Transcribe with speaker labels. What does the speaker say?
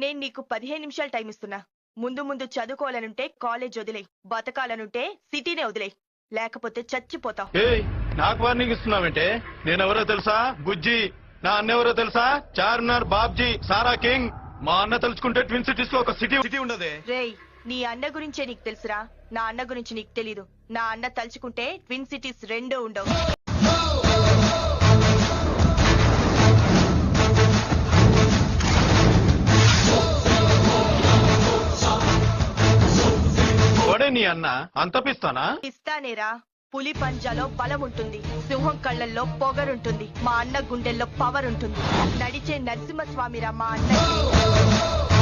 Speaker 1: నేను నీకు 15 నిమిషాలు టైం ఇస్తున్నా. ముందు ముందు చదువుకోవాలనుంటే కాలేజ్ వదిలే, బతకాలనుంటే సిటీనే వదిలే, లేకపోతే చచ్చిపోతావు.
Speaker 2: నాకు వార్నింగ్ ఇస్తున్నావంటే? నేనెవరో తెలుసా? బుజ్జి. నా అన్నెవరో తెలుసా? చార్మినార్, బాబ్జీ, సారా కింగ్. మా అన్న తలుచుకుంటే ట్విన్ సిటీస్ లో ఒక సిటీ ఉండదే.
Speaker 1: రేయ్, నీ అన్న గురించే నీకు తెలుసురా, నా అన్న గురించి నీకు తెలీదు. నా అన్న తలుచుకుంటే ట్విన్ సిటీస్ రెండూ ఉండవు.
Speaker 2: నీ అన్న అంతపిస్తానా?
Speaker 1: ఇస్తానేరా. పులి పంజాలో బలం ఉంటుంది, సింహం కళ్ళల్లో పొగరుంటుంది, మా అన్న గుండెల్లో పవర్ ఉంటుంది. నడిచే నరసింహస్వామిరా మా అన్న.